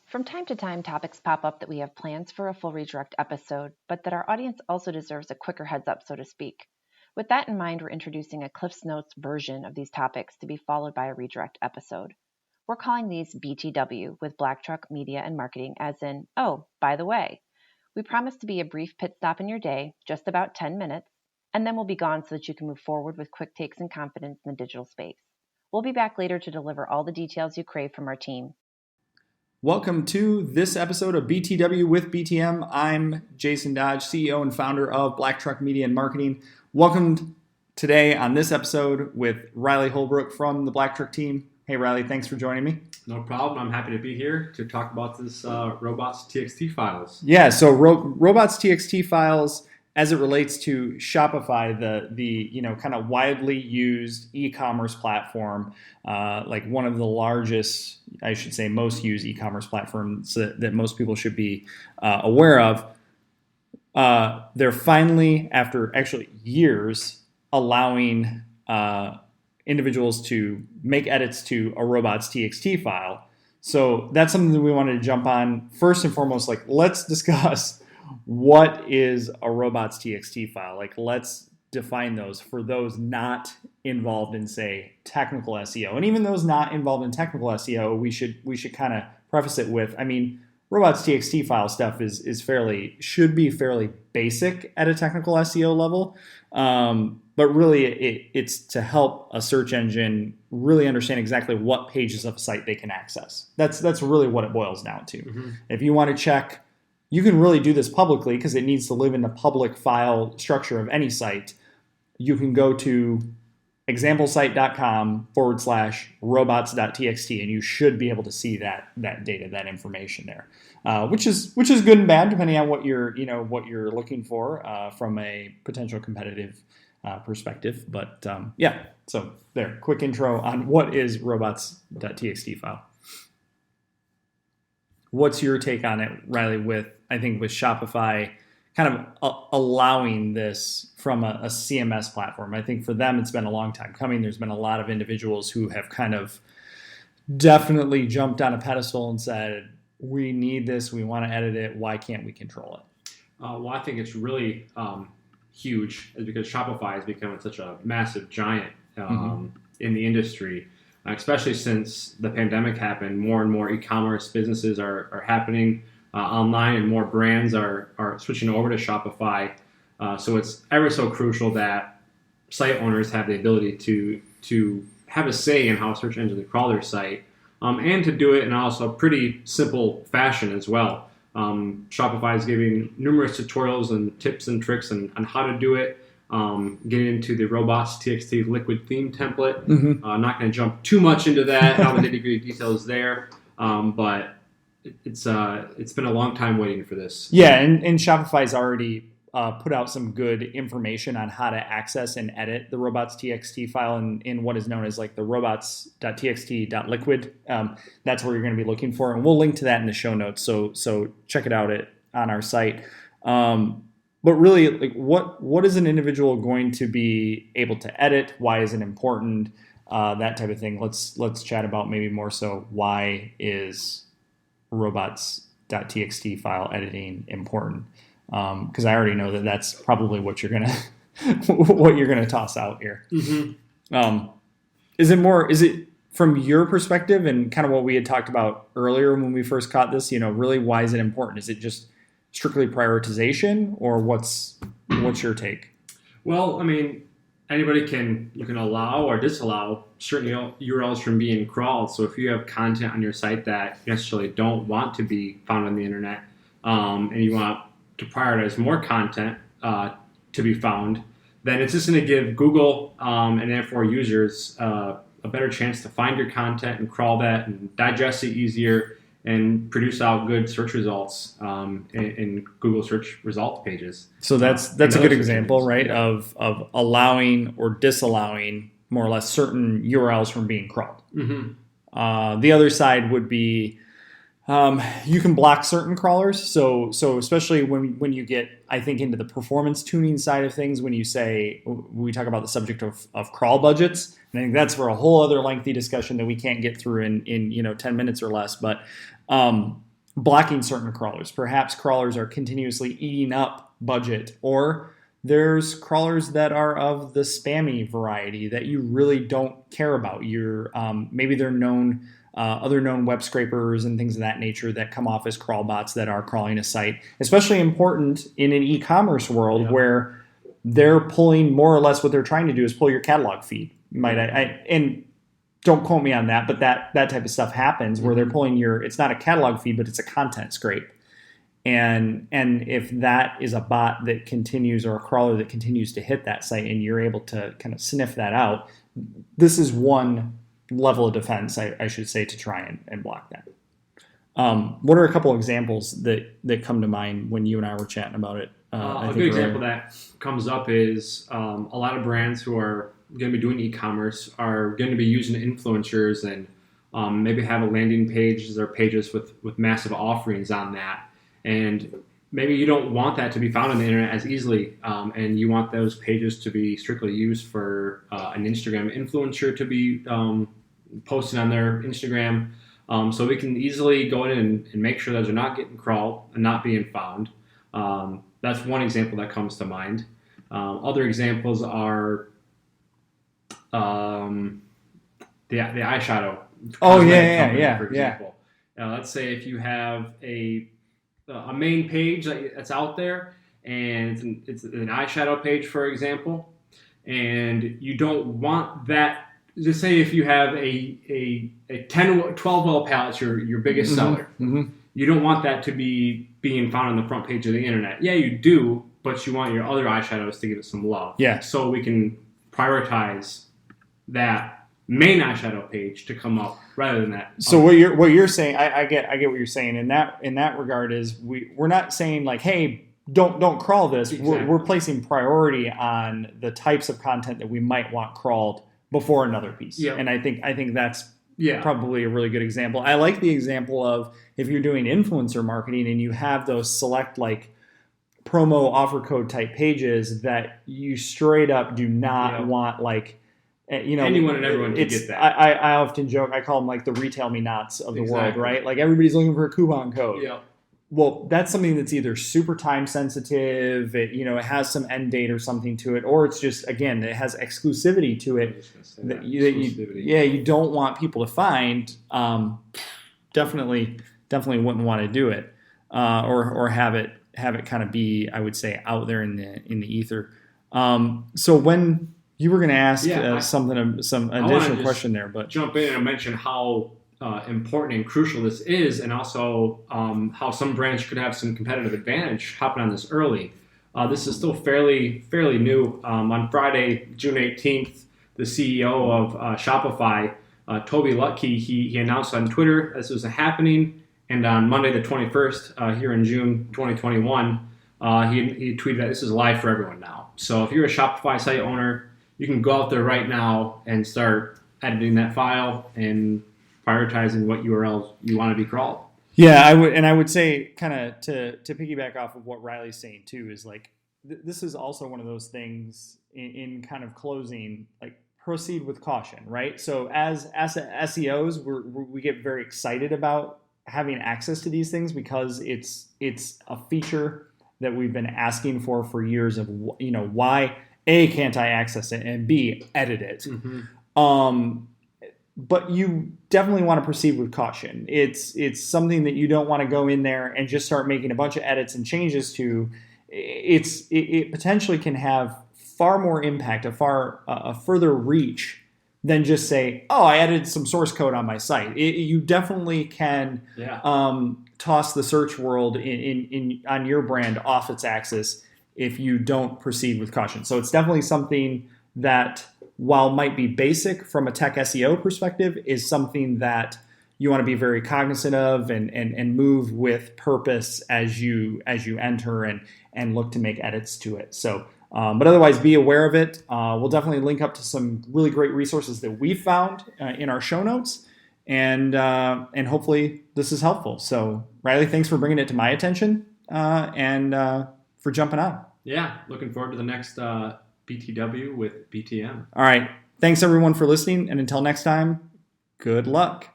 From time to time, topics pop up that we have plans for a full redirect episode, but that our audience also deserves a quicker heads up, so to speak. With that in mind, we're introducing a Cliff's Notes version of these topics to be followed by a redirect episode. We're calling these BTW with BlackTruck Media and Marketing, as in, oh, by the way. We promise to be a brief pit stop in your day, just about 10 minutes, and then we'll be gone so that you can move forward with quick takes and confidence in the digital space. We'll be back later to deliver all the details you crave from our team. Welcome to this episode of BTW with BTM. I'm Jason Dodge, CEO and founder of BlackTruck Media and Marketing. Welcome today on this episode with Riley Holbrook from the BlackTruck team. Hey Riley, thanks for joining me. No problem. I'm happy to be here to talk about this Robots.txt files. Yeah, so Robots.txt files as it relates to Shopify, the kind of widely used e-commerce platform, like one of the largest, I should say, most used e-commerce platforms that most people should be aware of. They're finally, after actually years, allowing individuals to make edits to a Robots.txt file. So that's something that we wanted to jump on. First and foremost, let's discuss what is a Robots.txt file. Let's define those for those not involved in, say, technical SEO. And even those not involved in technical SEO, we should kind of preface it with, Robots.txt file stuff should be fairly basic at a technical SEO level. But really, it's to help a search engine really understand exactly what pages of a site they can access. That's really what it boils down to. Mm-hmm. If you want to check, you can really do this publicly because it needs to live in the public file structure of any site. You can go to examplesite.com/robots.txt, and you should be able to see that data, that information there, which is good and bad depending on what you're looking for from a potential competitive perspective. But so there, quick intro on what is Robots.txt file. What's your take on it, Riley, with Shopify kind of allowing this from a CMS platform? I think for them, it's been a long time coming. There's been a lot of individuals who have kind of definitely jumped on a pedestal and said, we need this, we want to edit it, why can't we control it? Well, I think it's really huge because Shopify has become such a massive giant in the industry. Especially since the pandemic happened, more and more e-commerce businesses are happening online, and more brands are switching over to Shopify. So it's ever so crucial that site owners have the ability to have a say in how search engines crawl their site, and to do it in also a pretty simple fashion as well. Shopify is giving numerous tutorials and tips and tricks on how to do it. Getting into the Robots.txt liquid theme template. Mm-hmm. Not going to jump too much into that, all the nitty-gritty details there, but it's been a long time waiting for this. Yeah, and Shopify's already put out some good information on how to access and edit the Robots.txt file in what is known as the Robots.txt.liquid. That's where you're going to be looking for, and we'll link to that in the show notes. So check it out on our site. But really, what is an individual going to be able to edit? Why is it important? That type of thing. Let's chat about maybe more so why is Robots.txt file editing important? Because I already know that's probably what you're gonna toss out here. Mm-hmm. Is it from your perspective and kind of what we had talked about earlier when we first caught this? Really, why is it important? Is it just strictly prioritization, or what's your take? Well, anybody you can allow or disallow certain URLs from being crawled. So if you have content on your site that you necessarily don't want to be found on the internet, and you want to prioritize more content to be found, then it's just going to give Google and therefore users a better chance to find your content and crawl that and digest it easier and produce out good search results in Google search result pages. So that's a good example, right, of allowing or disallowing more or less certain URLs from being crawled. Mm-hmm. The other side would be you can block certain crawlers. So especially when you get, I think, into the performance tuning side of things, when we talk about the subject of crawl budgets, and I think that's for a whole other lengthy discussion that we can't get through in 10 minutes or less. But blocking certain crawlers. Perhaps crawlers are continuously eating up budget, or there's crawlers that are of the spammy variety that you really don't care about. Maybe they're known, other known web scrapers and things of that nature that come off as crawl bots that are crawling a site. Especially important in an e-commerce world where they're pulling more or less what they're trying to do is pull your catalog feed. And don't quote me on that, but that type of stuff happens where they're pulling it's not a catalog feed, but it's a content scrape. And if that is a bot that continues, or a crawler that continues to hit that site, and you're able to kind of sniff that out, this is one level of defense, I should say, to try and block that. What are a couple of examples that come to mind when you and I were chatting about it? A good example that comes up is a lot of brands who are going to be doing e-commerce are going to be using influencers and maybe have a landing pages or pages with massive offerings on that. And maybe you don't want that to be found on the internet as easily, and you want those pages to be strictly used for an Instagram influencer to be posting on their Instagram. So we can easily go in and make sure those are not getting crawled and not being found. That's one example that comes to mind. Other examples are the eyeshadow. Oh, For yeah. example. Let's say if you have a main page that's out there, and it's an eyeshadow page, for example, and you don't want that. Just say if you have a 12 well palette, your biggest seller, you don't want that to be being found on the front page of the internet. Yeah, you do, but you want your other eyeshadows to give it some love. Yeah. So we can prioritize that main eyeshadow page to come up rather than that. So what you're saying, I get what you're saying in that regard is we're not saying like, hey, don't crawl this. Exactly. We're placing priority on the types of content that we might want crawled before another piece. Yep. And I think that's probably a really good example. I like the example of if you're doing influencer marketing and you have those select like promo offer code type pages that you straight up do not want, like, anyone and everyone can get that. I often joke, I call them like the retail me nots of the world, right? Like everybody's looking for a coupon code. Yeah. Well, that's something that's either super time sensitive, it has some end date or something to it, or it's just, again, it has exclusivity to it that you don't want people to find. Definitely wouldn't want to do it, or have it kind of be, I would say, out there in the ether. So when you were going to ask some additional question there, but jump in and mention how important and crucial this is, and also how some brands could have some competitive advantage hopping on this early. This is still fairly new. On Friday, June 18th, the CEO of Shopify, Toby Lutke, he announced on Twitter this was happening, and on Monday the 21st, here in June 2021, he tweeted that this is live for everyone now. So if you're a Shopify site owner, you can go out there right now and start editing that file and prioritizing what URLs you want to be crawled. Yeah, I would say, kind of to piggyback off of what Riley's saying too, is like this is also one of those things in kind of closing, like proceed with caution, right? So as SEOs, we get very excited about having access to these things because it's a feature that we've been asking for years of, why A, can't I access it, and B, edit it. Mm-hmm. But you definitely want to proceed with caution. It's something that you don't want to go in there and just start making a bunch of edits and changes to. It potentially can have far more impact, a further reach than just say, oh, I added some source code on my site. You definitely can toss the search world on your brand off its axis if you don't proceed with caution. So it's definitely something that, while might be basic from a tech SEO perspective, is something that you want to be very cognizant of and move with purpose as you enter and look to make edits to it. So, but otherwise, be aware of it. We'll definitely link up to some really great resources that we found in our show notes, and hopefully this is helpful. So, Riley, thanks for bringing it to my attention and for jumping on. Yeah, looking forward to the next BTW with BTM. All right. Thanks, everyone, for listening. And until next time, good luck.